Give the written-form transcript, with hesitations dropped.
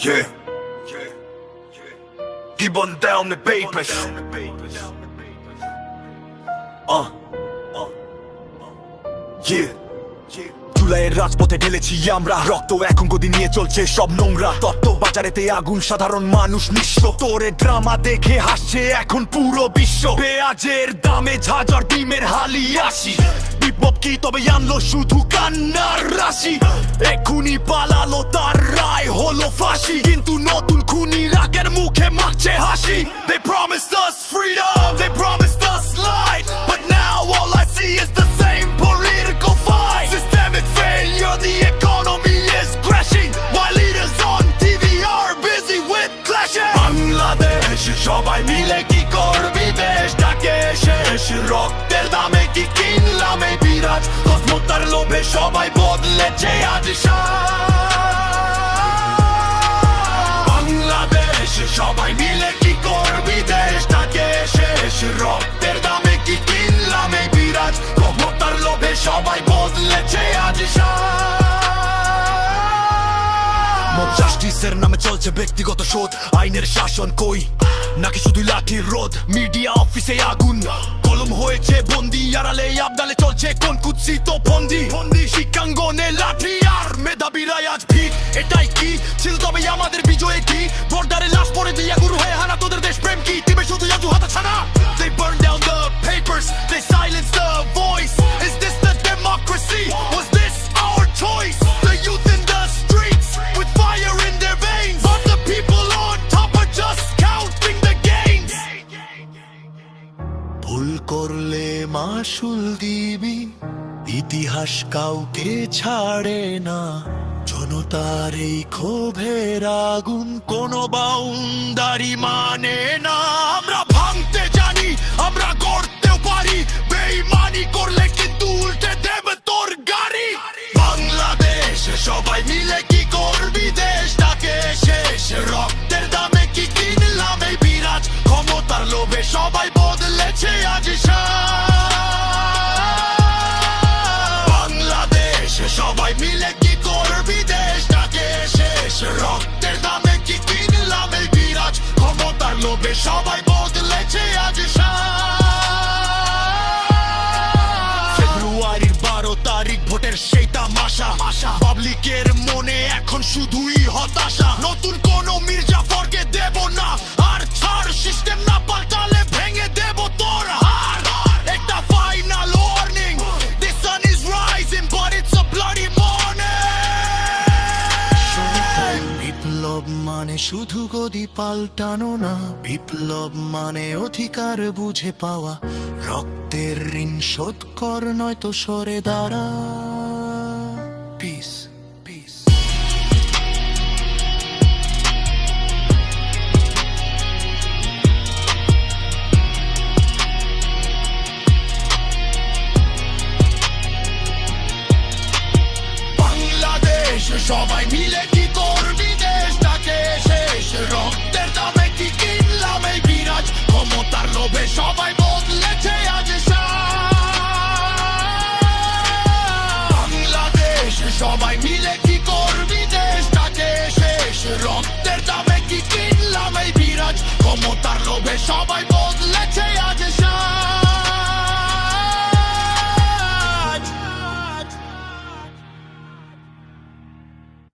Yeah. Keep on down the papers. Yeah. জুলাইয়ের রাজপথে ঢেলেছি আমরা রক্ত, এখন গদি নিয়ে চলছে সব নোংরা তত্ত্ব। বাজারেতে আগুন, সাধারণ মানুষ নিঃস্ব। তোরে ড্রামা দেখে হাসছে এখন পুরো বিশ্ব। পেঁয়াজের দামে ঝাঁঝর, ডিমের হালি আসি। বিপ্লব কি তবে আনলো শুধু কান্নার রাশি? এখুনি পালালো, তার রায় হলো ফাঁসি। কিন্তু নতুন খুনি রাগের মুখে মাখছে হাসি। They promised us freedom, they promised us light, but now all I see is the same political fight. Systemic failure, the economy is crashing, while leaders on TV are busy with clashing. Bangladesh সবাই মিলে কি করবি দেশটাকে শেষ? রক্তের দামে কি কিনলাম এই বিরাট? ক্ষমতার লোভে সবাই বদলেছে আজ বাংলাদেশ সবাই মিলে কি করবি দেশটাকে শেষ? রক্তের দামে কি কিনলাম এই বিরাট? ক্ষমতার লোভে সবাই বদলেছে আজ জাস্টিসের নামে চলছে ব্যক্তিগত শোধ। আইনের শাসন কই? নাকি শুধু লাঠির রোধ? মিডিয়া অফিসে আগুন, কলম হয়েছে বন্দি। আড়ালে আবদালে চলছে কোন কুৎসিত ফন্দি। শিক্ষাঙ্গনে লাঠি আর মেধাবীরা আজ ভিড়। এটাই কি ছিল তবে আমাদের বিজয়? কি বর্ডারে লাশ পড়ে দিয়ে গুরু হয়ে হানা? তোদের দেশ প্রেম কি টিমে শুধু আজু হাতা ছানা? They burn down the papers, they silence the voice. Is this the democracy? Was this our choice? The youth in the streets with fire in their veins, but the people on top are just counting the gains. ভুল করলে মাসুল দিবি, ইতিহাস কাউকে ছাড়ে না। জনতার এই ক্ষোভের আগুন কোনো বাউন্ডারি মানে না। আমরা ভাঙতে জানি, আমরা গড়তেও পারি। বেঈমানি করলে কিন্তু উল্টে দেবে তোর গাড়ি। বাংলাদেশ সবাই মিলে কি করবি দেশটাকে শেষ? রক্তের দামে কি কিনলাম এই বিরাট? ক্ষমতার লোভে সবাই বদলেছে আজ বাংলাদেশ সবাই মিলে কি করবি দেশটাকে শেষ? রক্তের দামে কি কিনলাম এই বিরাট? ক্ষমতার লোভে সবাই বদলেছে আজ ফেব্রুয়ারির 12 তারিখ ভোটের সেই তামাশা। পাবলিকের মনে এখন শুধুই হতাশা। নতুন কোন মির্জাফরকে দেব না আর ছাড়। সিস্টেম না পাল্টালে ভেঙে দেব তোর হার। একটা final warning, the sun is rising but it's a bloody morning. বিপ্লব মানে শুধু গদি পাল্টানো না। বিপ্লব মানে অধিকার বুঝে পাওয়া। রক্তের ঋণ শোধ কর, নয়তো সরে দাঁড়া। Piece piece. বাংলাদেশ সবাই মিলে কি করবি দেশটাকে শেষ? রক্তের দামে কি কিনলাম এই বিরাট? ক্ষমতার লোভে সবাই বদলেছে আজ বাংলাদেশ সবাই মিলে কি করবি দেশটাকে শেষ? রক্তের দামে কি কিনলাম এই বিরাট? ক্ষমতার লোভে সবাই